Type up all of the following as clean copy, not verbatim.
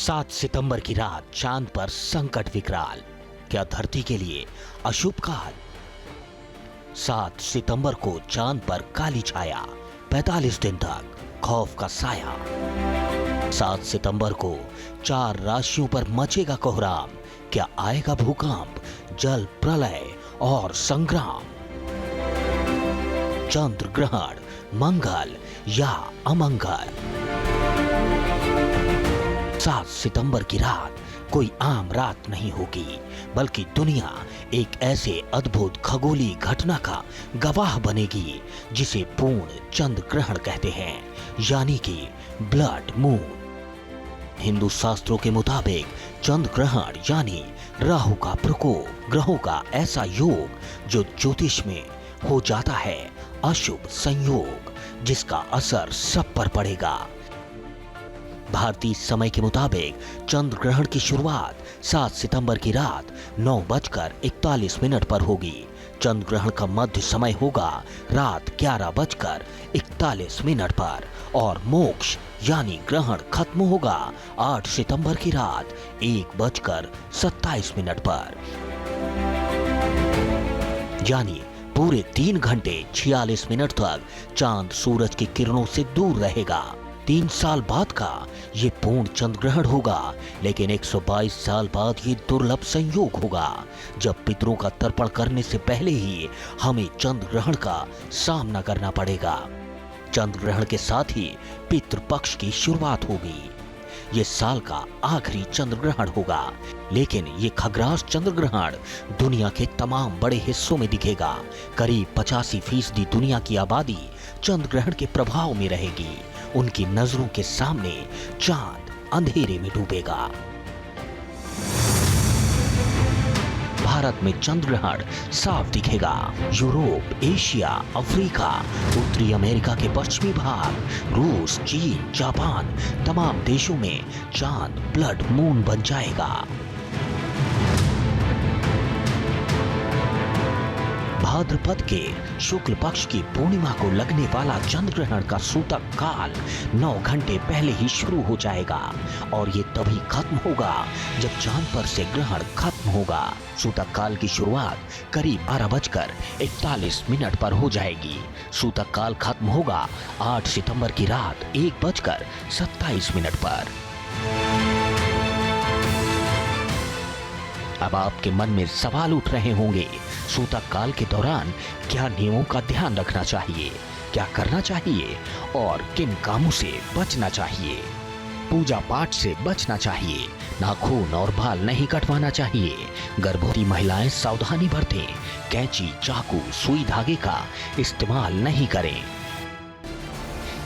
7 सितंबर की रात चांद पर संकट विकराल, क्या धरती के लिए अशुभ काल। 7 सितंबर को चांद पर काली छाया, 45 दिन तक खौफ का साया। 7 सितंबर को 4 राशियों पर मचेगा कोहराम, क्या आएगा भूकंप, जल प्रलय और संग्राम। चंद्र ग्रहण, मंगल या अमंगल। 7 सितंबर की रात कोई आम रात नहीं होगी, बल्कि दुनिया एक ऐसे अद्भुत खगोलीय घटना का गवाह बनेगी जिसे पूर्ण चंद्र ग्रहण कहते हैं, यानी कि ब्लड मून। हिंदू शास्त्रों के मुताबिक चंद्र ग्रहण यानी राहु का प्रकोप, ग्रहों का ऐसा योग जो ज्योतिष में हो जाता है अशुभ संयोग, जिसका असर सब पर पड़ेगा। भारतीय समय के मुताबिक चंद्र ग्रहण की शुरुआत 7 सितंबर की रात 9:41 पर होगी। चंद्र ग्रहण का मध्य समय होगा रात 11:41 पर और मोक्ष यानी ग्रहण खत्म होगा 8 सितंबर की रात 1:27 पर। यानी पूरे 3 घंटे 46 मिनट तक चांद सूरज की किरणों से दूर रहेगा। 3 साल बाद का ये पूर्ण चंद्र ग्रहण होगा, लेकिन 122 साल बाद ये दुर्लभ संयोग होगा जब पितरों का तर्पण करने से पहले ही हमें चंद्र ग्रहण का सामना करना पड़ेगा। चंद्र ग्रहण के साथ ही पितृपक्ष की शुरुआत होगी। ये साल का आखिरी चंद्र ग्रहण होगा, लेकिन ये खग्रास चंद्र ग्रहण दुनिया के तमाम बड़े हिस्सों में दिखेगा। करीब 85% दुनिया की आबादी चंद्र ग्रहण के प्रभाव में रहेगी। उनकी नजरों के सामने चांद अंधेरे में डूबेगा। भारत में चंद्र ग्रहण साफ दिखेगा। यूरोप, एशिया, अफ्रीका, उत्तरी अमेरिका के पश्चिमी भाग, रूस, चीन, जापान, तमाम देशों में चांद ब्लड मून बन जाएगा। भाद्रपद के शुक्ल पक्ष की पूर्णिमा को लगने वाला चंद्र ग्रहण का सूतक काल 9 घंटे पहले ही शुरू हो जाएगा और ये तभी खत्म होगा जब चांद पर से ग्रहण खत्म होगा। सूतक काल की शुरुआत करीब 12:41 पर हो जाएगी। सूतक काल खत्म होगा 8 सितंबर की रात 1:27 पर। अब आपके मन में सवाल उठ रहे होंगे, सूतक काल के दौरान क्या नियमों का ध्यान रखना चाहिए, क्या करना चाहिए और किन कामों से बचना चाहिए। पूजा पाठ से बचना चाहिए, नाखून और बाल नहीं कटवाना चाहिए, गर्भवती महिलाएं सावधानी बरतें, कैंची, चाकू, सुई धागे का इस्तेमाल नहीं करें।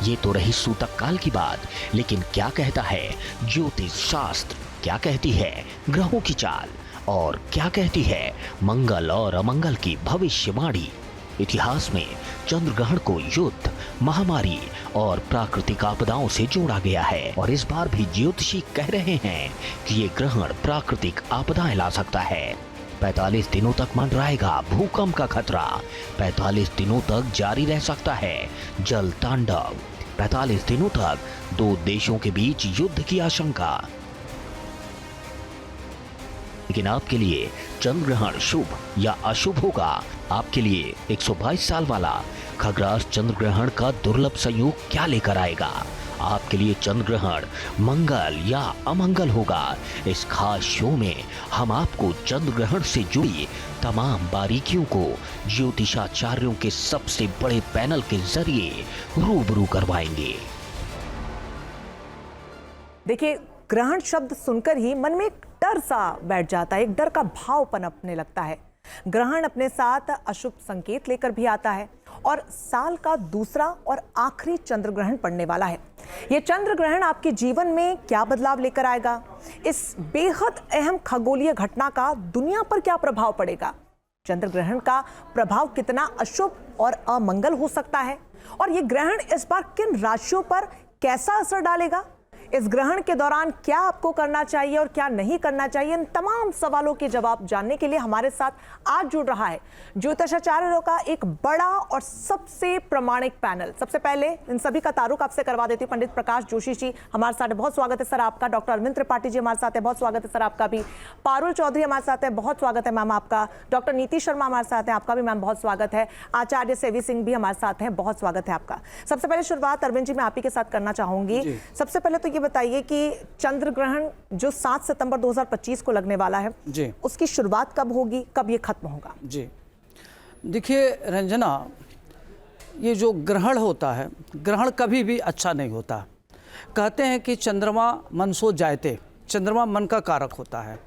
ये तो रही सूतक काल की बात, लेकिन क्या कहता है ज्योतिष शास्त्र, क्या कहती है ग्रहों की चाल और क्या कहती है मंगल और अमंगल की भविष्यवाणी। इतिहास में चंद्र ग्रहण को युद्ध, महामारी और प्राकृतिक आपदाओं से जोड़ा गया है और इस बार भी ज्योतिषी कह रहे हैं कि ये ग्रहण प्राकृतिक आपदाएं ला सकता है। 45 दिनों तक मंडराएगा भूकंप का खतरा। 45 दिनों तक जारी रह सकता है जल तांडव। 45 दिनों तक 2 देशों के बीच युद्ध की आशंका। लेकिन आपके लिए चंद्र ग्रहण शुभ या अशुभ होगा। आपके लिए 122 साल वाला खग्रास चंद्र ग्रहण का दुर्लभ संयोग क्या लेकर आएगा। आपके लिए चंद्र ग्रहण मंगल या अमंगल होगा। इस खास शो में हम आपको चंद्र ग्रहण से जुड़ी तमाम बारीकियों को ज्योतिषाचार्यों के सबसे बड़े पैनल के जरिए रूबरू करवाएंगे। देखिए, ग्रहण शब्द सुनकर ही मन में एक डर सा बैठ जाता है, एक डर का भाव पनपने लगता है। ग्रहण अपने साथ अशुभ संकेत लेकर भी आता है और साल का दूसरा और आखिरी चंद्र ग्रहण पड़ने वाला है। यह चंद्र ग्रहण आपके जीवन में क्या बदलाव लेकर आएगा, इस बेहद अहम खगोलीय घटना का दुनिया पर क्या प्रभाव पड़ेगा, चंद्र ग्रहण का प्रभाव कितना अशुभ और अमंगल हो सकता है और यह ग्रहण इस बार किन राशियों पर कैसा असर डालेगा, इस ग्रहण के दौरान क्या आपको करना चाहिए और क्या नहीं करना चाहिए, इन तमाम सवालों के जवाब जानने के लिए हमारे साथ आज जुड़ रहा है ज्योतिषाचार्यों का एक बड़ा और सबसे प्रमाणिक पैनल। सबसे पहले इन सभी का तारुफ आपसे करवा देती हूँ। पंडित प्रकाश जोशी जी हमारे साथ है, बहुत स्वागत है सर आपका। डॉक्टर अरविंद त्रिपाठी जी हमारे साथ है, बहुत स्वागत है सर आपका भी। पारुल चौधरी हमारे साथ है, बहुत स्वागत है मैम आपका। डॉक्टर नीति शर्मा हमारे साथ है, आपका भी मैम बहुत स्वागत है। आचार्य सेवी सिंह भी हमारे साथ हैं, बहुत स्वागत है आपका। सबसे पहले शुरुआत अरविंद जी मैं आप ही के साथ करना चाहूंगी। सबसे पहले तो ये बताइए कि चंद्र ग्रहण जो 7 सितंबर 2025 को लगने वाला है जी, उसकी शुरुआत कब होगी, कब ये खत्म होगा? जी देखिए रंजना, ये जो ग्रहण होता है, ग्रहण कभी भी अच्छा नहीं होता। कहते हैं कि चंद्रमा मनसो जायते, चंद्रमा मन का कारक होता है।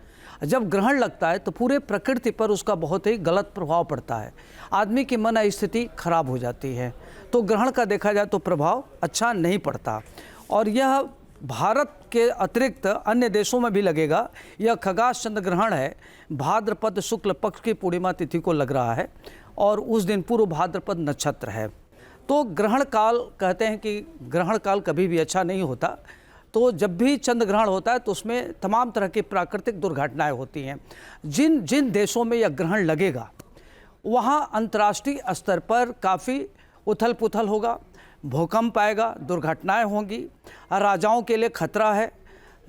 जब ग्रहण लगता है तो पूरे प्रकृति पर उसका बहुत ही गलत प्रभाव पड़ता है, आदमी की मन स्थिति खराब हो जाती है। तो ग्रहण का देखा जाए तो प्रभाव अच्छा नहीं पड़ता, और यह भारत के अतिरिक्त अन्य देशों में भी लगेगा। यह खगास चंद्र ग्रहण है, भाद्रपद शुक्ल पक्ष की पूर्णिमा तिथि को लग रहा है, और उस दिन पूर्व भाद्रपद नक्षत्र है। तो ग्रहण काल, कहते हैं कि ग्रहण काल कभी भी अच्छा नहीं होता। तो जब भी चंद्र ग्रहण होता है तो उसमें तमाम तरह की प्राकृतिक दुर्घटनाएं होती हैं। जिन जिन देशों में यह ग्रहण लगेगा वहाँ अंतर्राष्ट्रीय स्तर पर काफ़ी उथल पुथल होगा, भूकंप आएगा, दुर्घटनाएं होंगी, राजाओं के लिए खतरा है।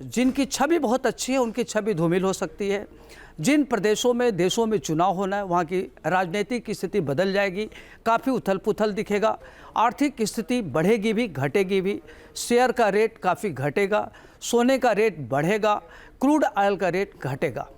जिनकी छवि बहुत अच्छी है उनकी छवि धूमिल हो सकती है। जिन प्रदेशों में देशों में चुनाव होना है वहाँ की राजनीतिक की स्थिति बदल जाएगी, काफ़ी उथल पुथल दिखेगा। आर्थिक स्थिति बढ़ेगी भी घटेगी भी, शेयर का रेट काफ़ी घटेगा, सोने का रेट बढ़ेगा, क्रूड ऑयल का रेट घटेगा।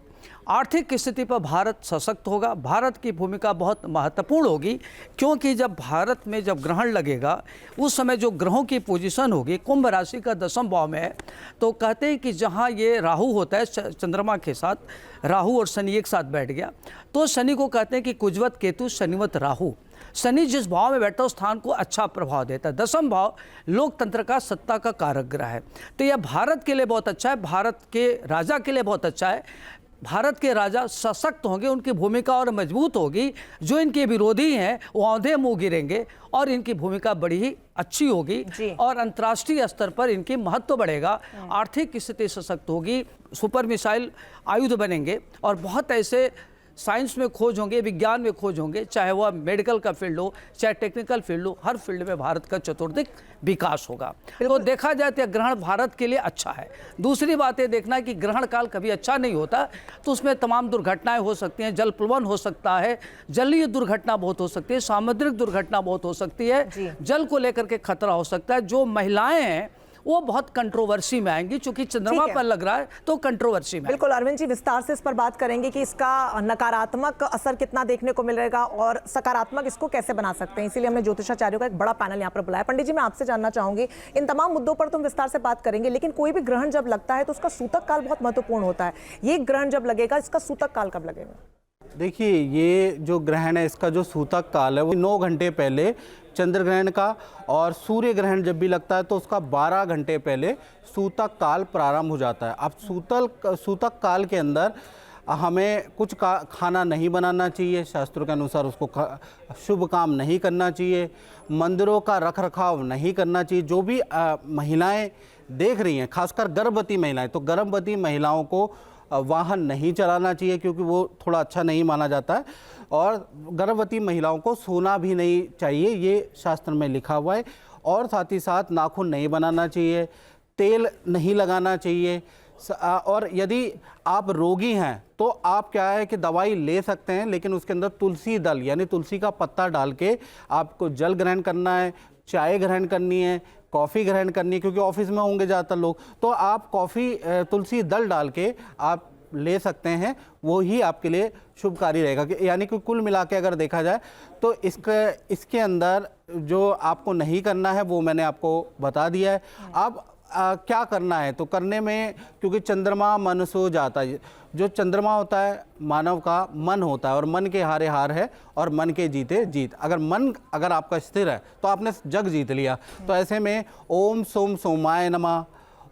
आर्थिक स्थिति पर भारत सशक्त होगा। भारत की भूमिका बहुत महत्वपूर्ण होगी, क्योंकि जब भारत में जब ग्रहण लगेगा उस समय जो ग्रहों की पोजीशन होगी, कुंभ राशि का 10वें भाव में है, तो कहते हैं कि जहाँ ये राहु होता है चंद्रमा के साथ, राहु और शनि एक साथ बैठ गया, तो शनि को कहते हैं कि कुजवत केतु शनिवत राहु। शनि जिस भाव में बैठता है उस स्थान को अच्छा प्रभाव देता है। 10वां भाव लोकतंत्र का, सत्ता का कारक ग्रह है। तो यह भारत के लिए बहुत अच्छा है, भारत के राजा के लिए बहुत अच्छा है। भारत के राजा सशक्त होंगे, उनकी भूमिका और मजबूत होगी। जो इनके विरोधी हैं वो औंधे मुंह गिरेंगे, और इनकी भूमिका बड़ी ही अच्छी होगी, और अंतर्राष्ट्रीय स्तर पर इनकी महत्व बढ़ेगा। आर्थिक स्थिति सशक्त होगी, सुपर मिसाइल आयुध बनेंगे, और बहुत ऐसे साइंस में खोज होंगे, विज्ञान में खोज होंगे, चाहे वह मेडिकल का फील्ड हो, चाहे टेक्निकल फील्ड हो, हर फील्ड में भारत का चतुर्दिक विकास होगा। तो देखा जाए तो ग्रहण भारत के लिए अच्छा है। दूसरी बात ये देखना है कि ग्रहण काल कभी अच्छा नहीं होता, तो उसमें तमाम दुर्घटनाएं हो सकती हैं। जल प्लवन हो सकता है, जलीय दुर्घटना बहुत हो सकती है, सामुद्रिक दुर्घटना बहुत हो सकती है, जल को लेकर के खतरा हो सकता है। जो महिलाएं हैं वो बहुत कंट्रोवर्सी में आएंगी, चूंकि चंद्रमा पर लग रहा है तो कंट्रोवर्सी में। बिल्कुल अरविंद जी विस्तार से इस पर बात करेंगे कि इसका नकारात्मक असर कितना देखने को मिलेगा और सकारात्मक इसको कैसे बना सकते हैं। इसीलिए हमने ज्योतिषाचार्यों का एक बड़ा पैनल यहाँ पर बुलाया। पंडित जी मैं आपसे जानना चाहूंगी, इन तमाम मुद्दों पर तुम विस्तार से बात करेंगे, लेकिन कोई भी ग्रहण जब लगता है तो उसका सूतक काल बहुत महत्वपूर्ण होता है। ये ग्रहण जब लगेगा इसका सूतक काल कब लगेगा? देखिए, ये जो ग्रहण है इसका जो सूतक काल है वो 9 घंटे पहले चंद्र ग्रहण का, और सूर्य ग्रहण जब भी लगता है तो उसका 12 घंटे पहले सूतक काल प्रारंभ हो जाता है। अब सूतक काल के अंदर हमें कुछ खाना नहीं बनाना चाहिए, शास्त्रों के अनुसार उसको शुभ काम नहीं करना चाहिए, मंदिरों का रखरखाव नहीं करना चाहिए। जो भी महिलाएं देख रही हैं, खासकर गर्भवती महिलाएं, तो गर्भवती महिलाओं को वाहन नहीं चलाना चाहिए, क्योंकि वो थोड़ा अच्छा नहीं माना जाता है। और गर्भवती महिलाओं को सोना भी नहीं चाहिए, ये शास्त्र में लिखा हुआ है। और साथ ही साथ नाखून नहीं बनाना चाहिए, तेल नहीं लगाना चाहिए। और यदि आप रोगी हैं तो आप क्या है कि दवाई ले सकते हैं, लेकिन उसके अंदर तुलसी दल यानी तुलसी का पत्ता डाल के आपको जल ग्रहण करना है, चाय ग्रहण करनी है, कॉफ़ी ग्रहण करनी है, क्योंकि ऑफिस में होंगे ज़्यादातर लोग, तो आप तुलसी दल डाल के आप ले सकते हैं, वो ही आपके लिए शुभकारी रहेगा। यानी कि कुल मिला के अगर देखा जाए तो इसके अंदर जो आपको नहीं करना है वो मैंने आपको बता दिया है। अब क्या करना है, तो करने में, क्योंकि चंद्रमा मन सो जाता है, जो चंद्रमा होता है मानव का मन होता है, और मन के हारे हार है और मन के जीते जीत। अगर आपका स्थिर है तो आपने जग जीत लिया। तो ऐसे में ओम सोम सोमाय नमः,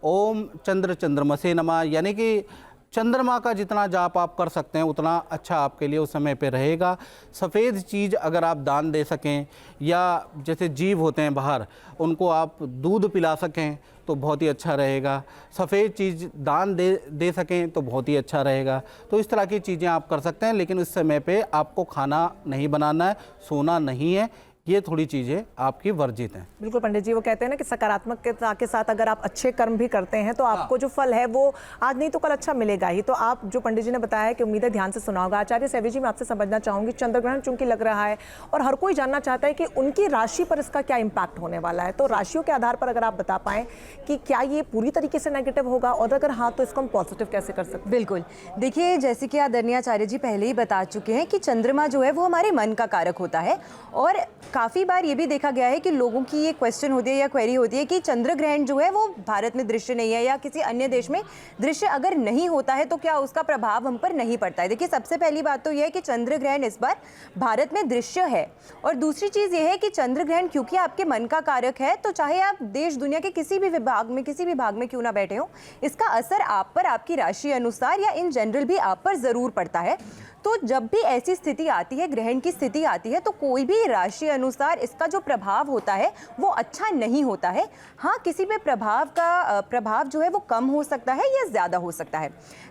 ओम चंद्र चंद्रमसे नमः, यानी कि चंद्रमा का जितना जाप आप कर सकते हैं उतना अच्छा आपके लिए उस समय पे रहेगा। सफ़ेद चीज़ अगर आप दान दे सकें, या जैसे जीव होते हैं बाहर, उनको आप दूध पिला सकें तो बहुत ही अच्छा रहेगा। सफ़ेद चीज़ दान दे सकें तो बहुत ही अच्छा रहेगा। तो इस तरह की चीज़ें आप कर सकते हैं, लेकिन इस समय पे आपको खाना नहीं बनाना है, सोना नहीं है, ये थोड़ी चीज़ें आपकी वर्जित हैं। बिल्कुल पंडित जी, वो कहते हैं ना कि सकारात्मकता के साथ अगर आप अच्छे कर्म भी करते हैं तो आपको जो फल है वो आज नहीं तो कल अच्छा मिलेगा ही। तो आप जो पंडित जी ने बताया है कि उम्मीद है ध्यान से सुना होगा। आचार्य सेवी जी, मैं आपसे समझना चाहूंगी, चंद्रग्रहण चूंकि लग रहा है और हर कोई जानना चाहता है कि उनकी राशि पर इसका क्या इम्पैक्ट होने वाला है, तो राशियों के आधार पर अगर आप बता पाएं कि क्या ये पूरी तरीके से नेगेटिव होगा, और अगर हाँ तो इसको हम पॉजिटिव कैसे कर सकते हैं? बिल्कुल, देखिए जैसे कि आदरणीय आचार्य जी पहले ही बता चुके हैं कि चंद्रमा जो है वो हमारे मन का कारक होता है। और काफ़ी बार ये भी देखा गया है कि लोगों की ये क्वेश्चन होती है या क्वेरी होती है कि चंद्र ग्रहण जो है वो भारत में दृश्य नहीं है या किसी अन्य देश में दृश्य अगर नहीं होता है तो क्या उसका प्रभाव हम पर नहीं पड़ता है। देखिए, सबसे पहली बात तो यह है कि चंद्र ग्रहण इस बार भारत में दृश्य है। और दूसरी चीज़ ये है कि चंद्र ग्रहण क्योंकि आपके मन का कारक है, तो चाहे आप देश दुनिया के किसी भी विभाग में, किसी भी भाग में क्यों ना बैठे हो, इसका असर आप पर, आपकी राशि अनुसार या इन जनरल भी आप पर ज़रूर पड़ता है। तो जब भी ऐसी स्थिति आती है, ग्रहण की स्थिति आती है, तो कोई भी राशि अनुसार इसका जो प्रभाव होता है वो अच्छा नहीं होता है। हाँ, किसी पे प्रभाव जो है वो कम हो सकता है या ज़्यादा हो सकता है।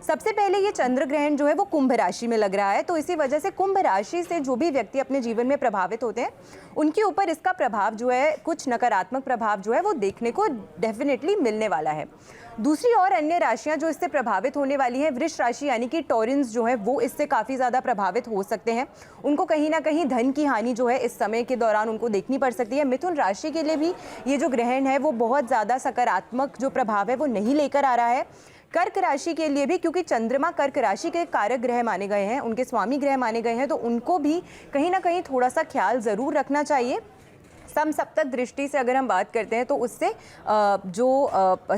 सबसे पहले ये चंद्र ग्रहण जो है वो कुंभ राशि में लग रहा है, तो इसी वजह से कुंभ राशि से जो भी व्यक्ति अपने जीवन में प्रभावित होते हैं उनके ऊपर इसका प्रभाव जो है, कुछ नकारात्मक प्रभाव जो है वो देखने को डेफिनेटली मिलने वाला है। दूसरी और अन्य राशियां जो इससे प्रभावित होने वाली हैं, वृष राशि यानी कि टॉरेंस जो है वो इससे काफ़ी ज़्यादा प्रभावित हो सकते हैं। उनको कहीं ना कहीं धन की हानि जो है इस समय के दौरान उनको देखनी पड़ सकती है। मिथुन राशि के लिए भी ये जो ग्रहण है वो बहुत ज़्यादा सकारात्मक जो प्रभाव है वो नहीं लेकर आ रहा है। कर्क राशि के लिए भी, क्योंकि चंद्रमा कर्क राशि के कारक ग्रह माने गए हैं, उनके स्वामी ग्रह माने गए हैं, तो उनको भी कहीं ना कहीं थोड़ा सा ख्याल ज़रूर रखना चाहिए। समसप्तक दृष्टि से अगर हम बात करते हैं तो उससे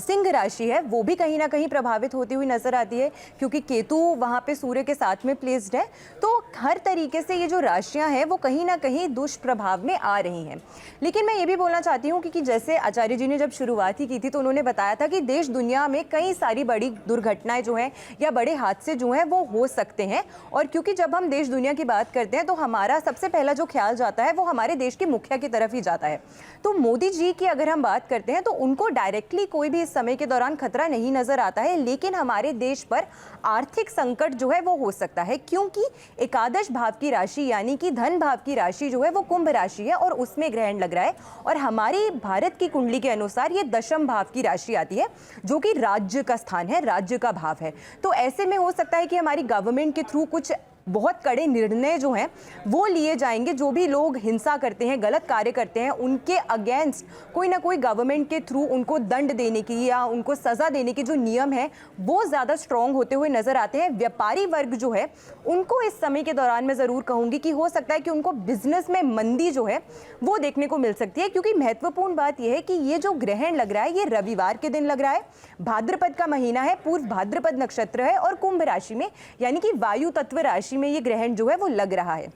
सिंह राशि है वो भी कहीं ना कहीं प्रभावित होती हुई नजर आती है, क्योंकि केतु वहाँ पे सूर्य के साथ में प्लेस्ड है। तो हर तरीके से ये जो राशियां हैं वो कहीं ना कहीं दुष्प्रभाव में आ रही हैं। लेकिन मैं ये भी बोलना चाहती हूँ कि जैसे आचार्य जी ने जब शुरुआत ही की थी तो उन्होंने बताया था कि देश दुनिया में कई सारी बड़ी दुर्घटनाएं जो हैं या बड़े हादसे जो हैं वो हो सकते हैं। और क्योंकि जब हम देश दुनिया की बात करते हैं तो हमारा सबसे पहला जो ख्याल जाता है वो हमारे देश के मुखिया की तरफ ही जाता है। तो मोदी जी की अगर हम बात करते हैं तो उनको डायरेक्टली कोई भी इस समय के दौरान खतरा नहीं नजर आता है, लेकिन हमारे देश पर आर्थिक संकट जो है वो हो सकता है, क्योंकि एकादश भाव की राशि यानी कि धन भाव की राशि जो है वो कुंभ राशि है और उसमें ग्रहण लग रहा है। और हमारी भारत की कुंडली के अनुसार ये दशम भाव की राशि आती है जो कि राज्य का स्थान है, राज्य का भाव है। तो ऐसे में हो सकता है कि हमारी गवर्नमेंट के थ्रू कुछ बहुत कड़े निर्णय जो हैं वो लिए जाएंगे। जो भी लोग हिंसा करते हैं, गलत कार्य करते हैं, उनके अगेंस्ट कोई ना कोई गवर्नमेंट के थ्रू उनको दंड देने की या उनको सज़ा देने के जो नियम है वो ज़्यादा स्ट्रॉन्ग होते हुए नज़र आते हैं। व्यापारी वर्ग जो है उनको इस समय के दौरान मैं ज़रूर कहूँगी कि हो सकता है कि उनको बिजनेस में मंदी जो है वो देखने को मिल सकती है, क्योंकि महत्वपूर्ण बात यह है कि ये जो ग्रहण लग रहा है ये रविवार के दिन लग रहा है, भाद्रपद का महीना है, पूर्व भाद्रपद नक्षत्र है और कुंभ राशि में यानी कि वायु तत्व राशि में ये ग्रहण जो है वो लग रहा है।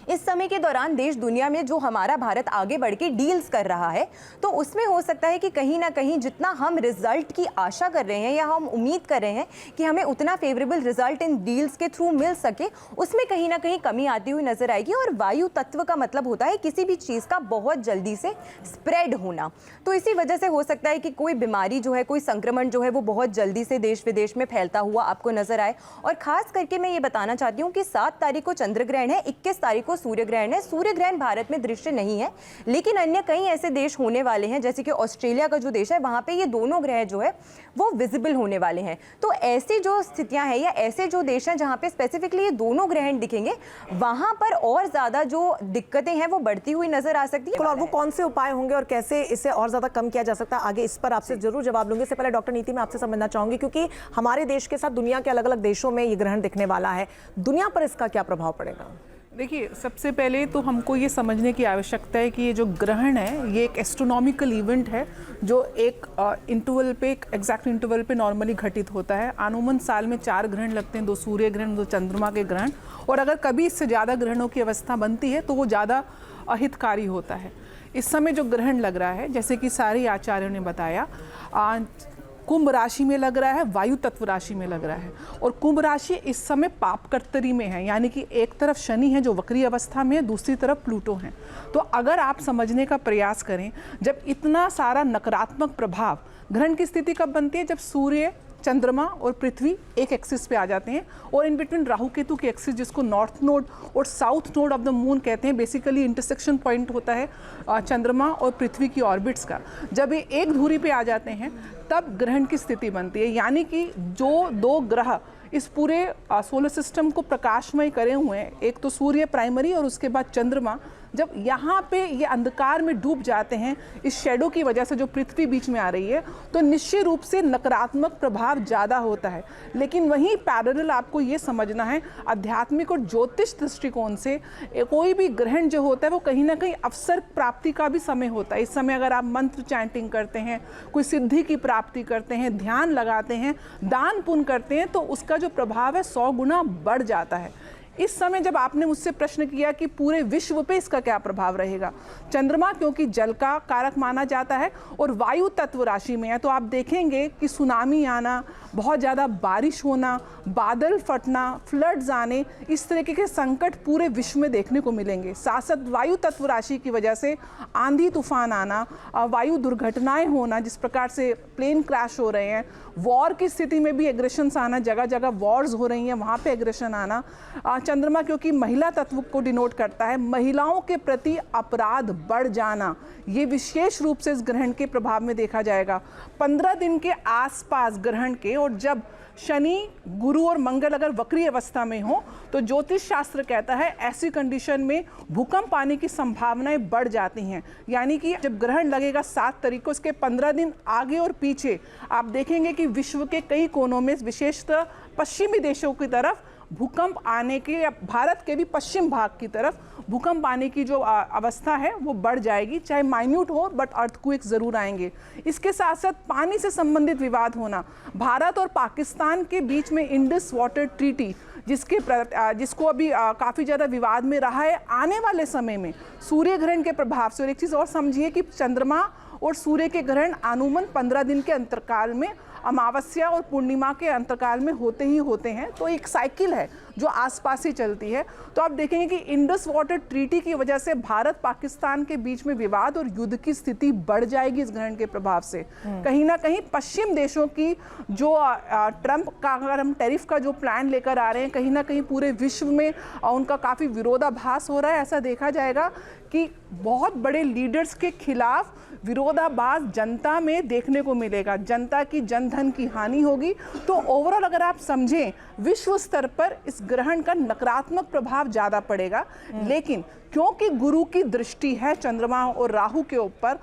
इस समय के दौरान देश दुनिया में जो हमारा भारत आगे बढ़ के डील्स कर रहा है तो उसमें हो सकता है कि कहीं ना कहीं जितना हम रिजल्ट की आशा कर रहे हैं या हम उम्मीद कर रहे हैं कि हमें उतना फेवरेबल रिजल्ट इन डील्स के थ्रू मिल सके, उसमें कहीं ना कहीं कमी आती हुई नजर आएगी। और वायु तत्व का मतलब होता है किसी भी चीज़ का बहुत जल्दी से स्प्रेड होना, तो इसी वजह से हो सकता है कि कोई बीमारी जो है, कोई संक्रमण जो है वो बहुत जल्दी से देश विदेश में फैलता हुआ आपको नजर आए। और खास करके मैं ये बताना चाहती हूँ कि 7 तारीख को चंद्र ग्रहण है, 21 तारीख को सूर्य ग्रहण है। सूर्य ग्रहण भारत में दृश्य नहीं है, लेकिन अन्य कई ऐसे देश होने वाले हैं, जैसे कि ऑस्ट्रेलिया का जो देश है वहां पे ये दोनों ग्रह जो है वो विजिबल होने वाले हैं। तो ऐसी जो स्थितियां हैं या ऐसे जो देश हैं जहां पे स्पेसिफिकली ये दोनों ग्रहण दिखेंगे, वहां पर और ज्यादा जो दिक्कतें हैं वो बढ़ती हुई नजर आ सकती है। और वो कौन से उपाय होंगे और कैसे इसे और ज्यादा कम किया जा सकता है, आगे इस पर आपसे जरूर जवाब लूंगी। इससे पहले डॉक्टर नीति मैं आपसे समझना चाहूंगी, क्योंकि हमारे देश के साथ दुनिया के अलग अलग देशों में ये ग्रहण दिखने वाला है, दुनिया पर इसका क्या प्रभाव पड़ेगा? देखिए, सबसे पहले तो हमको ये समझने की आवश्यकता है कि ये जो ग्रहण है ये एक एस्ट्रोनॉमिकल इवेंट है जो एक इंटरवल पे, एक एग्जैक्ट इंटरवल पे नॉर्मली घटित होता है। अमूमन साल में 4 ग्रहण लगते हैं, 2 सूर्य ग्रहण, 2 चंद्रमा के ग्रहण, और अगर कभी इससे ज़्यादा ग्रहणों की अवस्था बनती है तो वो ज़्यादा अहितकारी होता है। इस समय जो ग्रहण लग रहा है, जैसे कि सारे आचार्यों ने बताया, कुंभ राशि में लग रहा है, वायु तत्व राशि में लग रहा है। और कुंभ राशि इस समय पाप कर्तरी में है, यानी कि एक तरफ शनि है जो वक्री अवस्था में है, दूसरी तरफ प्लूटो है। तो अगर आप समझने का प्रयास करें, जब इतना सारा नकारात्मक प्रभाव, ग्रहण की स्थिति कब बनती है? जब सूर्य, चंद्रमा और पृथ्वी एक एक्सिस पे आ जाते हैं और इन बिटवीन राहु केतु की एक्सिस, जिसको नॉर्थ नोड और south node of the moon कहते हैं, बेसिकली इंटरसेक्शन पॉइंट होता है चंद्रमा और पृथ्वी की ऑर्बिट्स का। जब ये एक धुरी पे आ जाते हैं तब ग्रहण की स्थिति बनती है, यानी कि जो दो ग्रह इस पूरे सोलर सिस्टम को प्रकाशमय करे हुए हैं, एक तो सूर्य प्राइमरी और उसके बाद चंद्रमा, जब यहाँ पे ये अंधकार में डूब जाते हैं इस शेडो की वजह से जो पृथ्वी बीच में आ रही है, तो निश्चित रूप से नकारात्मक प्रभाव ज़्यादा होता है। लेकिन वहीं पैरेलल आपको ये समझना है, आध्यात्मिक और ज्योतिष दृष्टिकोण से कोई भी ग्रहण जो होता है वो कहीं ना कहीं अवसर प्राप्ति का भी समय होता है। इस समय अगर आप मंत्र चैंटिंग करते हैं, कोई सिद्धि की प्राप्ति करते हैं, ध्यान लगाते हैं, दान पुण्य करते हैं, तो उसका जो प्रभाव है 100 गुना बढ़ जाता है। इस समय जब आपने मुझसे प्रश्न किया कि पूरे विश्व पे इसका क्या प्रभाव रहेगा, चंद्रमा क्योंकि जल का कारक माना जाता है और वायु तत्व राशि में है, तो आप देखेंगे कि सुनामी आना, बहुत ज़्यादा बारिश होना, बादल फटना, फ्लड्स आने, इस तरीके के संकट पूरे विश्व में देखने को मिलेंगे। साथ साथ वायु तत्व राशि की वजह से आंधी तूफान आना, वायु दुर्घटनाएं होना, जिस प्रकार से प्लेन क्रैश हो रहे हैं, वॉर की स्थिति में भी एग्रेशंस आना, जगह जगह वॉर्स हो रही हैं वहाँ पे एग्रेशन आना। चंद्रमा क्योंकि महिला तत्व को डिनोट करता है, महिलाओं के प्रति अपराध बढ़ जाना, ये विशेष रूप से इस ग्रहण के प्रभाव में देखा जाएगा। 15 दिन के आसपास ग्रहण के, और जब शनि, गुरु और मंगल अगर वक्री अवस्था में हो तो ज्योतिष शास्त्र कहता है ऐसी कंडीशन में भूकंप आने की संभावनाएं बढ़ जाती हैं। यानी कि जब ग्रहण लगेगा 7 तारीख को, उसके 15 दिन आगे और पीछे आप देखेंगे कि विश्व के कई कोनों में, विशेषतः पश्चिमी देशों की तरफ भूकंप आने के, या भारत के भी पश्चिम भाग की तरफ भूकंप आने की जो अवस्था है वो बढ़ जाएगी, चाहे माइन्यूट हो बट अर्थक्वेक जरूर आएंगे। इसके साथ साथ पानी से संबंधित विवाद होना, भारत और पाकिस्तान के बीच में इंडस वाटर ट्रीटी जिसको अभी काफ़ी ज़्यादा विवाद में रहा है, आने वाले समय में सूर्य ग्रहण के प्रभाव से। और एक चीज़ और समझिए कि चंद्रमा और सूर्य के ग्रहण अनुमान 15 दिन के अंतरकाल में, अमावस्या और पूर्णिमा के अंतरकाल में होते ही होते हैं, तो एक साइकिल है जो आसपास ही चलती है। तो आप देखेंगे कि इंडस वाटर ट्रीटी की वजह से भारत पाकिस्तान के बीच में विवाद और युद्ध की स्थिति बढ़ जाएगी इस ग्रहण के प्रभाव से। कहीं ना कहीं पश्चिम देशों की जो ट्रंप का, अगर हम टैरिफ का जो प्लान लेकर आ रहे हैं, कहीं ना कहीं पूरे विश्व में उनका काफ़ी विरोधाभास हो रहा है। ऐसा देखा जाएगा कि बहुत बड़े लीडर्स के खिलाफ विरोधाभास जनता में देखने को मिलेगा, जनता की जनधन की हानि होगी। तो ओवरऑल अगर आप समझें, विश्व स्तर पर इस ग्रहण का नकारात्मक प्रभाव ज़्यादा पड़ेगा। लेकिन क्योंकि गुरु की दृष्टि है चंद्रमा और राहु के ऊपर,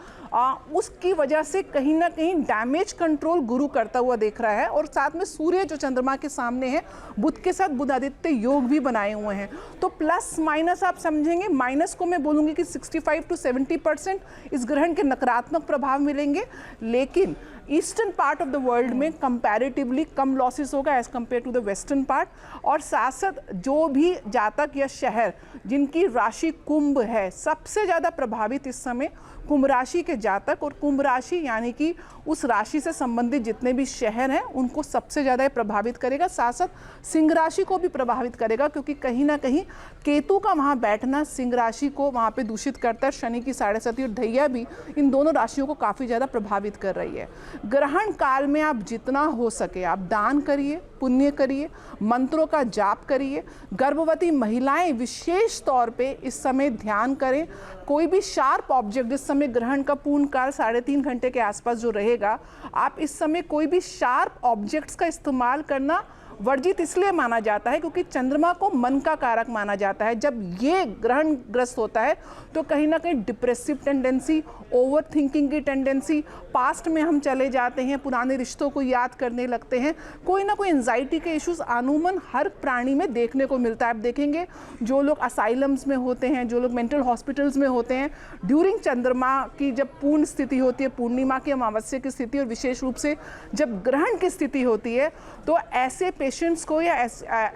उसकी वजह से कहीं ना कहीं डैमेज कंट्रोल गुरु करता हुआ देख रहा है। और साथ में सूर्य जो चंद्रमा के सामने है, बुध के साथ बुधादित्य योग भी बनाए हुए हैं। तो प्लस माइनस आप समझेंगे, माइनस को मैं बोलूँगी कि 65 to 70% इस ग्रहण के नकारात्मक प्रभाव मिलेंगे। लेकिन eastern part of the world में कंपैरेटिवली कम लॉसेस होगा as compare to the western part. और साथ साथ जो भी जातक या शहर जिनकी राशि कुंभ है, सबसे ज़्यादा प्रभावित इस समय कुंभ राशि के जातक, और कुंभ राशि यानी कि उस राशि से संबंधित जितने भी शहर हैं उनको सबसे ज़्यादा प्रभावित करेगा। साथ साथ सिंह राशि को भी प्रभावित करेगा, क्योंकि कहीं ना कहीं केतु का वहाँ बैठना सिंह राशि को वहाँ पे दूषित करता है। शनि की 7.5 और ढैया भी इन दोनों राशियों को काफ़ी ज़्यादा प्रभावित कर रही है। ग्रहण काल में आप जितना हो सके आप दान करिए, पुण्य करिए, मंत्रों का जाप करिए। गर्भवती महिलाएं विशेष तौर पे इस समय ध्यान करें। कोई भी शार्प ऑब्जेक्ट, जिस समय ग्रहण का पूर्ण काल 3.5 घंटे के आसपास जो रहेगा, आप इस समय कोई भी शार्प ऑब्जेक्ट्स का इस्तेमाल करना वर्जित इसलिए माना जाता है क्योंकि चंद्रमा को मन का कारक माना जाता है। जब ये ग्रहण ग्रस्त होता है तो कहीं ना कहीं डिप्रेसिव टेंडेंसी, ओवर थिंकिंग की टेंडेंसी, पास्ट में हम चले जाते हैं, पुराने रिश्तों को याद करने लगते हैं, कोई ना कोई एंजाइटी के इश्यूज अमूमन हर प्राणी में देखने को मिलता है। आप देखेंगे जो लोग असाइलम्स में होते हैं, जो लोग मेंटल हॉस्पिटल्स में होते हैं, ड्यूरिंग चंद्रमा की जब पूर्ण स्थिति होती है, पूर्णिमा की, अमावस्या की स्थिति, और विशेष रूप से जब ग्रहण की स्थिति होती है, तो ऐसे पेशेंट्स को या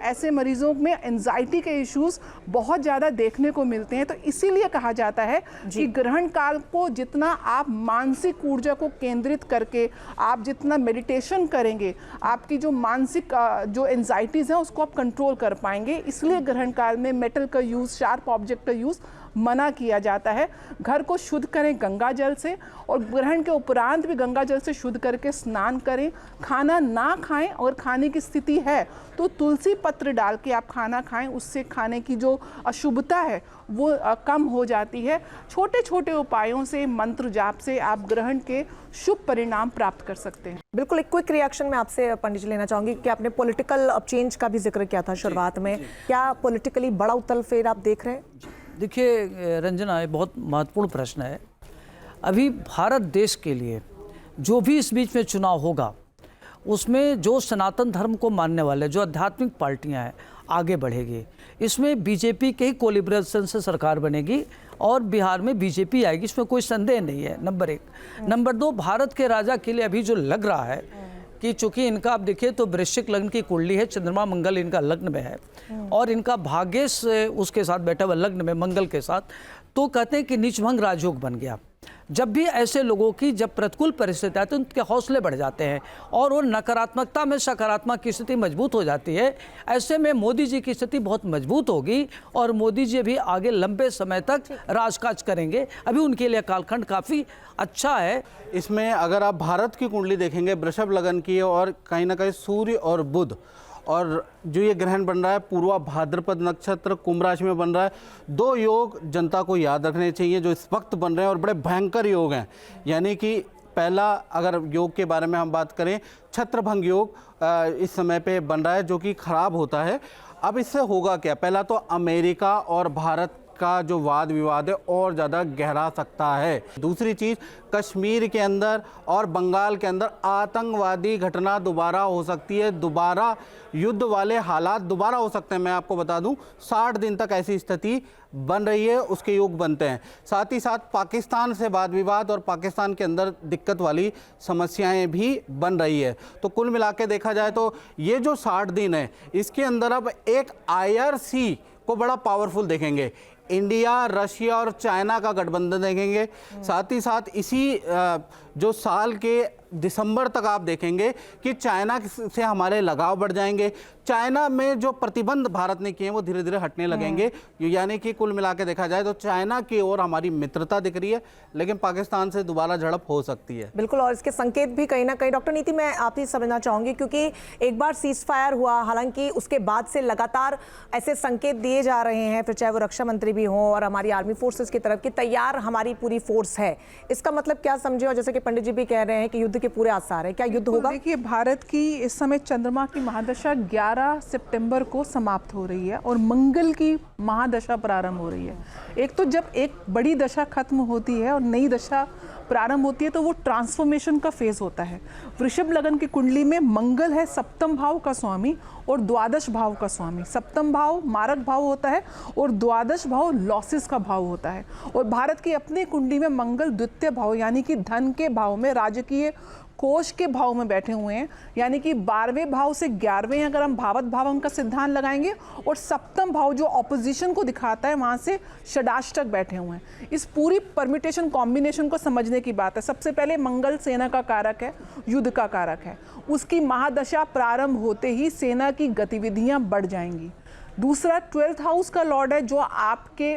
ऐसे मरीजों में एंजाइटी के इश्यूज बहुत ज़्यादा देखने को मिलते हैं। तो इसीलिए कहा जाता है कि ग्रहण काल को जितना आप मानसिक ऊर्जा को केंद्रित करके आप जितना मेडिटेशन करेंगे, आपकी जो मानसिक जो एंजाइटीज़ हैं उसको आप कंट्रोल कर पाएंगे। इसलिए ग्रहण काल में मेटल का यूज़, शार्प ऑब्जेक्ट का यूज़ मना किया जाता है। घर को शुद्ध करें गंगा जल से, और ग्रहण के उपरांत भी गंगा जल से शुद्ध करके स्नान करें। खाना ना खाएं, और खाने की स्थिति है तो तुलसी पत्र डाल के आप खाना खाएं, उससे खाने की जो अशुभता है वो कम हो जाती है। छोटे छोटे उपायों से, मंत्र जाप से आप ग्रहण के शुभ परिणाम प्राप्त कर सकते हैं। बिल्कुल, एक क्विक रिएक्शन में आपसे पंडित जी लेना चाहूंगी कि आपने पॉलिटिकल चेंज का भी जिक्र किया था शुरुआत में, क्या पॉलिटिकली बड़ा उथल फेर आप देख रहे हैं? देखिए रंजना, ये बहुत महत्वपूर्ण प्रश्न है। अभी भारत देश के लिए जो भी इस बीच में चुनाव होगा, उसमें जो सनातन धर्म को मानने वाले जो आध्यात्मिक पार्टियां हैं आगे बढ़ेगी। इसमें बीजेपी के ही कोलिब्रेशन से सरकार बनेगी और बिहार में बीजेपी आएगी, इसमें कोई संदेह नहीं है, नंबर 1। नंबर 2, भारत के राजा के लिए अभी जो लग रहा है कि चूंकि इनका आप देखिए तो वृश्चिक लग्न की कुंडली है, चंद्रमा मंगल इनका लग्न में है और इनका भाग्य उसके साथ बैठा हुआ लग्न में मंगल के साथ, तो कहते हैं कि नीचभंग राजयोग बन गया। जब भी ऐसे लोगों की जब प्रतिकूल परिस्थिति आती है उनके हौसले बढ़ जाते हैं और वो नकारात्मकता में सकारात्मक की स्थिति मजबूत हो जाती है। ऐसे में मोदी जी की स्थिति बहुत मजबूत होगी और मोदी जी भी आगे लंबे समय तक राजकाज करेंगे। अभी उनके लिए कालखंड काफ़ी अच्छा है। इसमें अगर आप भारत की कुंडली देखेंगे वृषभ लगन की, और कहीं ना कहीं सूर्य और बुध, और जो ये ग्रहण बन रहा है पूर्वा भाद्रपद नक्षत्र कुंभ राशि में बन रहा है। 2 योग जनता को याद रखने चाहिए जो इस वक्त बन रहे हैं और बड़े भयंकर योग हैं। यानी कि पहला, अगर योग के बारे में हम बात करें, छत्रभंग योग इस समय पे बन रहा है जो कि खराब होता है। अब इससे होगा क्या? पहला तो अमेरिका और भारत का जो वाद विवाद है और ज़्यादा गहरा सकता है। दूसरी चीज़, कश्मीर के अंदर और बंगाल के अंदर आतंकवादी घटना दोबारा हो सकती है, दोबारा युद्ध वाले हालात दोबारा हो सकते हैं। मैं आपको बता दूं 60 दिन तक ऐसी स्थिति बन रही है, उसके योग बनते हैं। साथ ही साथ पाकिस्तान से वाद विवाद और पाकिस्तान के अंदर दिक्कत वाली समस्याएं भी बन रही है। तो कुल मिला के देखा जाए तो ये जो 60 दिन है इसके अंदर अब एक IRC को बड़ा पावरफुल देखेंगे। इंडिया, रशिया और चाइना का गठबंधन देखेंगे। साथ ही साथ इसी जो साल के दिसंबर तक आप देखेंगे कि चाइना से हमारे लगाव बढ़ जाएंगे। चाइना में जो प्रतिबंध भारत ने किए हैं वो धीरे धीरे हटने लगेंगे। यानी कि कुल मिला के देखा जाए तो चाइना की ओर हमारी मित्रता दिख रही है, लेकिन पाकिस्तान से दोबारा झड़प हो सकती है। बिल्कुल, और इसके संकेत भी कहीं ना कहीं, डॉक्टर नीति, मैं आप ही समझना चाहूंगी क्योंकि एक बार सीज फायर हुआ, हालांकि उसके बाद से लगातार ऐसे संकेत दिए जा रहे हैं, फिर चाहे वो रक्षा मंत्री भी हों और हमारी आर्मी फोर्सेस की तरफ की तैयार हमारी पूरी फोर्स है। इसका मतलब क्या समझे? और जैसे कि पंडित जी भी कह रहे हैं कि युद्ध के पूरे आसार है, क्या युद्ध होगा? देखिए, भारत की इस समय चंद्रमा की महादशा 11 सितंबर को समाप्त हो रही है और मंगल की महादशा प्रारंभ हो रही है। एक तो जब एक बड़ी दशा खत्म होती है और नई दशा प्रारंभ होती है तो वो ट्रांसफॉर्मेशन का फेज होता है। वृषभ लगन की कुंडली में मंगल है सप्तम भाव का स्वामी और द्वादश भाव का स्वामी। सप्तम भाव मारक भाव होता है और द्वादश भाव लॉसेस का भाव होता है। और भारत की अपनी कुंडली में मंगल द्वितीय भाव यानी कि धन के भाव में, राजकीय कोष के भाव में बैठे हुए हैं, यानी कि 12वें भाव से 11वें अगर हम भावत भावम का सिद्धांत लगाएंगे, और सप्तम भाव जो ऑपोजिशन को दिखाता है वहां से षडाष्टक बैठे हुए हैं। इस पूरी परम्यूटेशन कॉम्बिनेशन को समझने की बात है। सबसे पहले मंगल सेना का कारक है, युद्ध का कारक है। उसकी महादशा प्रारंभ होते ही सेना की गतिविधियां बढ़ जाएंगी। दूसरा 12th हाउस का लॉर्ड है जो आपके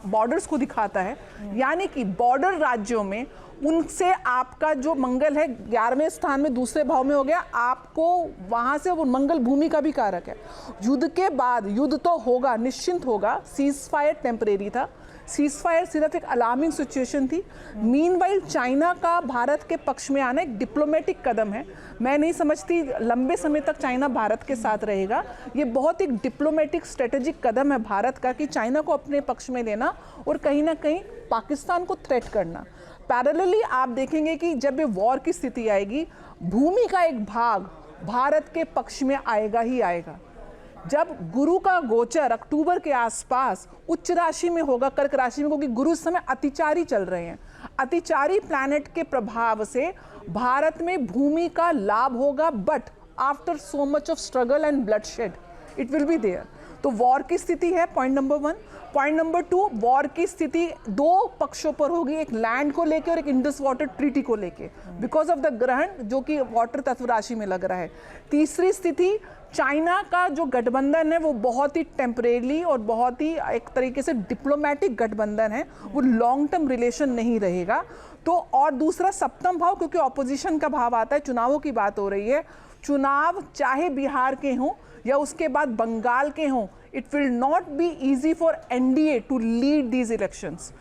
बॉर्डर्स को दिखाता है, यानी कि बॉर्डर राज्यों में उनसे आपका जो मंगल है 11वें स्थान में दूसरे भाव में हो गया, आपको वहां से वो मंगल भूमि का भी कारक है। युद्ध के बाद, युद्ध तो होगा, निश्चिंत होगा, सीज फायर टेम्परेरी था, सीज फायर सिर्फ एक अलार्मिंग सिचुएशन थी। मीनवाइल चाइना का भारत के पक्ष में आना एक डिप्लोमेटिक कदम है। मैं नहीं समझती लंबे समय तक चाइना भारत के साथ रहेगा। ये बहुत एक डिप्लोमेटिक स्ट्रेटेजिक कदम है भारत का कि चाइना को अपने पक्ष में लेना और कहीं ना कहीं पाकिस्तान को थ्रेट करना। पैरेलली आप देखेंगे कि जब ये वॉर की स्थिति आएगी, भूमि का एक भाग भारत के पक्ष में आएगा ही आएगा। जब गुरु का गोचर अक्टूबर के आसपास उच्च राशि में होगा, कर्क राशि में, क्योंकि गुरु इस समय अतिचारी चल रहे हैं, अतिचारी प्लैनेट के प्रभाव से भारत में भूमि का लाभ होगा, but after so much of struggle and bloodshed, it will be there. तो वॉर की स्थिति है, point number 1। Point number 2, war की स्थिति दो पक्षों पर होगी, एक लैंड को लेके और एक इंडस वाटर ट्रीटी को लेके, बिकॉज ऑफ द ग्रहण जो कि वाटर तत्व राशि में लग रहा है। तीसरी स्थिति, चाइना का जो गठबंधन है वो बहुत ही टेम्परेरी और बहुत ही एक तरीके से डिप्लोमेटिक गठबंधन है, वो लॉन्ग टर्म रिलेशन नहीं रहेगा। तो और दूसरा सप्तम भाव, क्योंकि ऑपोजिशन का भाव आता है, चुनावों की बात हो रही है, चुनाव चाहे बिहार के हों या उसके बाद बंगाल के हों, it will not be easy for NDA to lead these elections.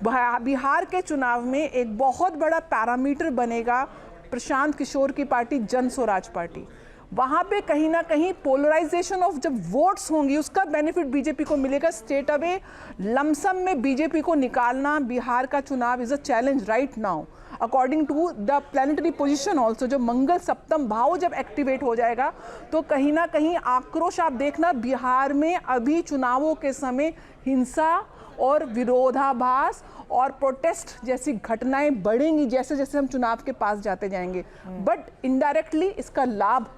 Bihar के चुनाव में एक बहुत बड़ा पैरामीटर बनेगा प्रशांत किशोर की पार्टी जन स्वराज पार्टी। वहाँ पे कहीं ना कहीं पोलराइजेशन ऑफ जब वोट्स होंगी उसका बेनिफिट बीजेपी को मिलेगा। स्टेट अवे लमसम में बीजेपी को निकालना बिहार का चुनाव is a challenge right now according to the planetary position also. जब मंगल सप्तम भाव जब एक्टिवेट हो जाएगा तो कहीं ना कहीं आक्रोश आप देखना बिहार में अभी चुनावों के समय हिंसा और विरोधाभास और प्रोटेस्ट जैसी घटनाएं बढ़ेंगी जैसे जैसे हम चुनाव के पास जाते जाएंगे, बट इनडायरेक्टली इसका लाभ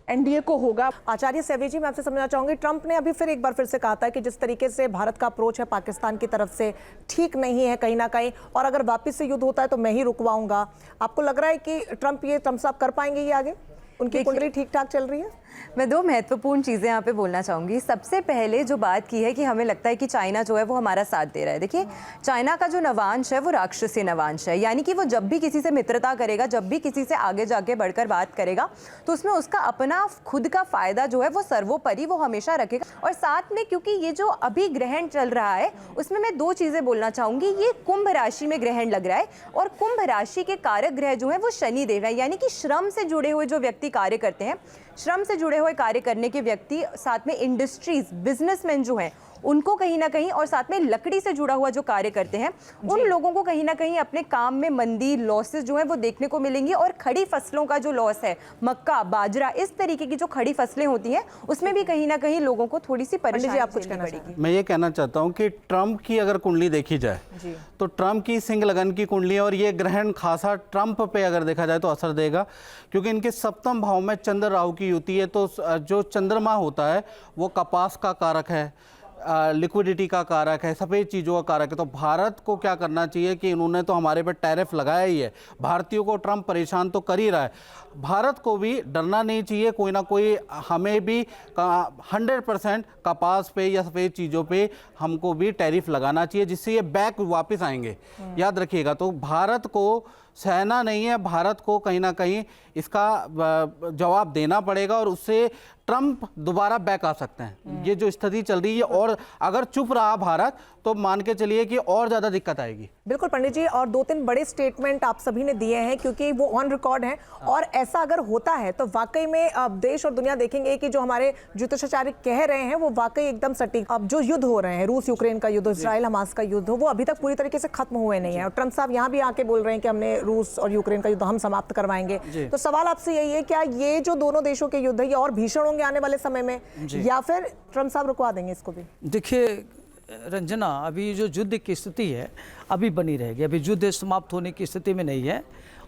एनडीए को होगा। आचार्य सेवी जी, मैं आपसे समझना चाहूंगी, ट्रंप ने अभी फिर एक बार से कहा था कि जिस तरीके से भारत का अप्रोच है पाकिस्तान की तरफ से ठीक नहीं है कहीं ना कहीं, और अगर वापस से युद्ध होता है तो मैं ही रुकवाऊंगा। आपको लग रहा है कि ट्रंप साहब कर पाएंगे ये आगे? उनकी कुंडली ठीक ठाक चल रही है? मैं दो महत्वपूर्ण चीज़ें यहाँ पे बोलना चाहूँगी। सबसे पहले जो बात की है कि हमें लगता है कि चाइना जो है वो हमारा साथ दे रहा है। देखिए, चाइना का जो नवांश है वो राक्षसी नवांश है, यानी कि वो जब भी किसी से मित्रता करेगा, जब भी किसी से आगे जाके बढ़कर बात करेगा, तो उसमें उसका अपना खुद का फ़ायदा जो है वो सर्वोपरि वो हमेशा रखेगा। और साथ में क्योंकि ये जो अभी ग्रहण चल रहा है उसमें मैं दो चीज़ें बोलना चाहूँगी। ये कुंभ राशि में ग्रहण लग रहा है और कुंभ राशि के कारक ग्रह जो है वो शनि देव है, यानी कि श्रम से जुड़े हुए जो व्यक्ति कार्य करते हैं, श्रम से जुड़े हुए कार्य करने के व्यक्ति, साथ में इंडस्ट्रीज, बिजनेसमैन जो हैं उनको कहीं ना कहीं, और साथ में लकड़ी से जुड़ा हुआ जो कार्य करते हैं उन लोगों को कहीं ना कहीं अपने काम में मंदी, लॉसेस जो है वो देखने को मिलेंगी। और खड़ी फसलों का जो लॉस है, मक्का, बाजरा, इस तरीके की जो खड़ी फसलें होती हैं उसमें भी कहीं ना कहीं लोगों को थोड़ी सी परेशानी आप कुछ कहना पड़ेगी। मैं ये कहना चाहता हूँ कि ट्रंप की अगर कुंडली देखी जाए तो ट्रंप की सिंह लगन की कुंडली है और ये ग्रहण खासा ट्रंप पे अगर देखा जाए तो असर देगा, क्योंकि इनके सप्तम भाव में चंद्र राहु की युति है। तो जो चंद्रमा होता है वो कपास का कारक है, लिक्विडिटी का कारक है, सफ़ेद चीज़ों का कारक है। तो भारत को क्या करना चाहिए कि इन्होंने तो हमारे पे टैरिफ लगाया ही है, भारतीयों को ट्रंप परेशान तो कर ही रहा है, भारत को भी डरना नहीं चाहिए। कोई ना कोई हमें भी 100% कपास पे या सफ़ेद चीज़ों पे हमको भी टैरिफ लगाना चाहिए, जिससे ये बैक वापस आएंगे। याद रखिएगा, तो भारत को सहना नहीं है, भारत को कहीं ना कहीं इसका जवाब देना पड़ेगा और उससे ट्रंप दोबारा बैक आ सकते हैं। ये जो स्थिति चल रही है, और अगर चुप रहा भारत तो मान के चलिए कि और ज़्यादा दिक्कत आएगी। बिल्कुल पंडित जी, और 2-3 बड़े स्टेटमेंट आप सभी ने दिए हैं क्योंकि वो ऑन रिकॉर्ड हैं, और ऐसा अगर होता है तो वाकई में अब देश और दुनिया देखेंगे कि जो हमारे ज्योतिषाचार्य कह रहे हैं वो वाकई एकदम सटीक। अब जो युद्ध हो रहे हैं, रूस यूक्रेन का युद्ध, इजराइल हमास का युद्ध, वो अभी तक पूरी तरीके से खत्म हुए नहीं है, और ट्रंप साहब यहाँ भी आके बोल रहे हैं कि हमने रूस और यूक्रेन का युद्ध हम समाप्त करवाएंगे। तो सवाल आपसे यही है, क्या ये जो दोनों देशों के युद्ध है ये और भीषण होंगे आने वाले समय में, या फिर ट्रंप साहब रुकवा देंगे इसको भी? देखिए रंजना, अभी जो युद्ध की स्थिति है अभी बनी रहेगी, अभी युद्ध समाप्त होने की स्थिति में नहीं है,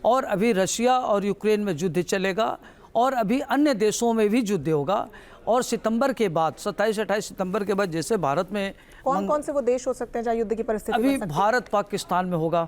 और अभी रशिया और यूक्रेन में युद्ध चलेगा और अभी अन्य देशों में भी युद्ध होगा। और सितंबर के बाद 27-28 सितंबर के बाद जैसे भारत में कौन से वो देश हो सकते हैं जहाँ युद्ध की परिस्थिति अभी भारत पाकिस्तान में होगा,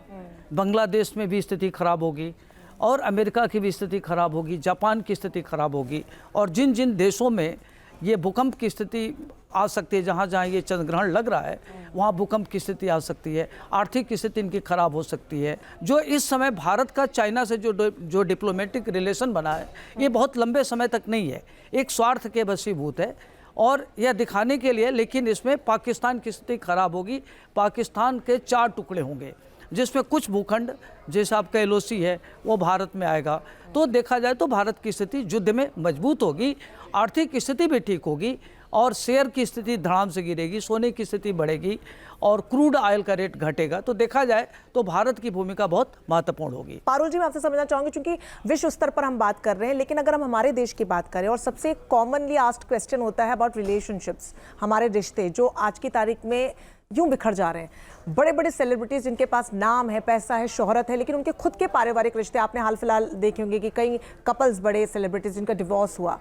बांग्लादेश में भी स्थिति खराब होगी, और अमेरिका की भी स्थिति खराब होगी, जापान की स्थिति खराब होगी, और जिन जिन देशों में ये भूकंप की स्थिति आ सकती है, जहाँ जहाँ ये चंद्रग्रहण लग रहा है वहाँ भूकंप की स्थिति आ सकती है, आर्थिक स्थिति इनकी खराब हो सकती है। जो इस समय भारत का चाइना से जो डिप्लोमेटिक रिलेशन बना है ये बहुत लंबे समय तक नहीं है, एक स्वार्थ के वशीभूत है और यह दिखाने के लिए, लेकिन इसमें पाकिस्तान की स्थिति खराब होगी। पाकिस्तान के 4 टुकड़े होंगे जिसमें कुछ भूखंड जैसा आपका एलओसी है वो भारत में आएगा। तो देखा जाए तो भारत की स्थिति युद्ध में मजबूत होगी, आर्थिक स्थिति भी ठीक होगी, और शेयर की स्थिति धड़ाम से गिरेगी, सोने की स्थिति बढ़ेगी, और क्रूड ऑयल का रेट घटेगा। तो देखा जाए तो भारत की भूमिका बहुत महत्वपूर्ण होगी। पारुल जी, मैं आपसे समझना चाहूंगी, क्योंकि विश्व स्तर पर हम बात कर रहे हैं, लेकिन अगर हम हमारे देश की बात करें, और सबसे कॉमनली आस्क्ड क्वेश्चन होता है अबाउट रिलेशनशिप्स, हमारे रिश्ते जो आज की तारीख में यूं बिखर जा रहे हैं। बड़े बड़े सेलिब्रिटीज जिनके पास नाम है, पैसा है, शोहरत है, लेकिन उनके खुद के पारिवारिक रिश्ते, आपने हाल फिलहाल देखे होंगे कि कई कपल्स बड़े सेलिब्रिटीज जिनका डिवोर्स हुआ।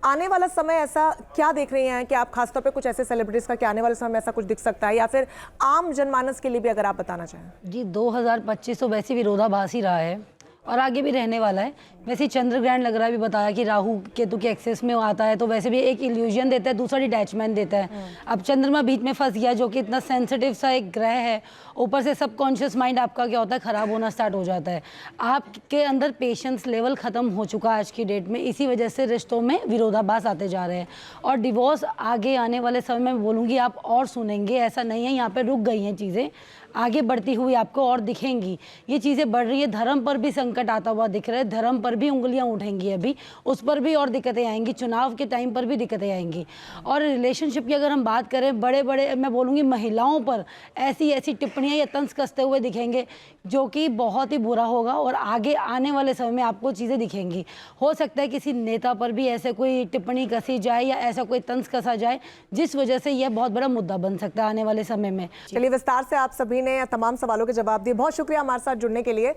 आने वाला समय ऐसा क्या देख रहे हैं कि आप खासतौर पे कुछ ऐसे सेलिब्रिटीज का, कि आने वाले समय में ऐसा कुछ दिख सकता है, या फिर आम जनमानस के लिए भी अगर आप बताना चाहें? जी 2025 तो वैसे विरोधाभास ही रहा है और आगे भी रहने वाला है। वैसे चंद्र ग्रहण लग रहा है, भी बताया कि राहु केतु के एक्सेस में आता है, तो वैसे भी एक इल्यूजन देता है, दूसरा डिटैचमेंट देता है। अब चंद्रमा बीच में फंस गया, जो कि इतना सेंसिटिव सा एक ग्रह है, ऊपर से सबकॉन्शियस माइंड आपका क्या होता है, ख़राब होना स्टार्ट हो जाता है। आपके अंदर पेशेंस लेवल ख़त्म हो चुका है आज की डेट में, इसी वजह से रिश्तों में विरोधाभास आते जा रहे हैं। और डिवोर्स आगे आने वाले समय में बोलूँगी आप और सुनेंगे, ऐसा नहीं है यहाँ पर रुक गई हैं चीज़ें, आगे बढ़ती हुई आपको और दिखेंगी। ये चीज़ें बढ़ रही है, धर्म पर भी संकट आता हुआ दिख रहा है, धर्म पर भी उंगलियां उठेंगी, अभी उस पर भी और दिक्कतें आएंगी, चुनाव के टाइम पर भी दिक्कतें आएंगी। और रिलेशनशिप की अगर हम बात करें, बड़े बड़े मैं बोलूँगी महिलाओं पर ऐसी ऐसी टिप्पणियाँ या तंज कसते हुए दिखेंगे, जो कि बहुत ही बुरा होगा। और आगे आने वाले समय में आपको चीज़ें दिखेंगी। हो सकता है किसी नेता पर भी ऐसे कोई टिप्पणी कसी जाए या ऐसा कोई तंज कसा जाए, जिस वजह से यह बहुत बड़ा मुद्दा बन सकता है आने वाले समय में। चलिए, विस्तार से आप सभी ने तमाम सवालों के जवाब दिए, बहुत शुक्रिया हमारे साथ जुड़ने के लिए।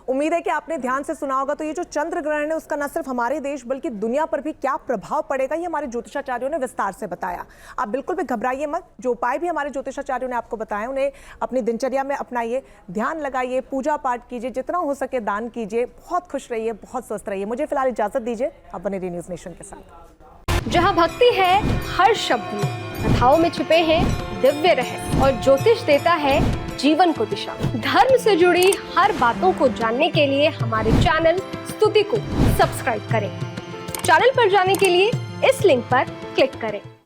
उम्मीद है कि आपने ध्यान से सुना होगा। तो ये जो चंद्र ग्रहण है, उसका न सिर्फ हमारे देश बल्कि दुनिया पर भी क्या प्रभाव पड़ेगा, ये हमारे ज्योतिषाचार्यों ने विस्तार से बताया। आप बिल्कुल भी घबराइए मत, जो उपाय भी हमारे ज्योतिषाचार्यों ने आपको बताया उन्हें अपनी दिनचर्या में अपनाइए, ध्यान लगाइए, पूजा पाठ कीजिए, जितना हो सके दान कीजिए। बहुत खुश रहिए, बहुत स्वस्थ रहिए। मुझे फिलहाल इजाजत दीजिए, आप बने रहिए न्यूज़ नेशन के साथ। जहां भक्ति है हर शब्द में, कथाओं में छिपे हैं दिव्य रहस्य और ज्योतिष देता है जीवन को दिशा। धर्म से जुड़ी हर बातों को जानने के लिए हमारे चैनल स्तुति को सब्सक्राइब करें। चैनल पर जाने के लिए इस लिंक पर क्लिक करें।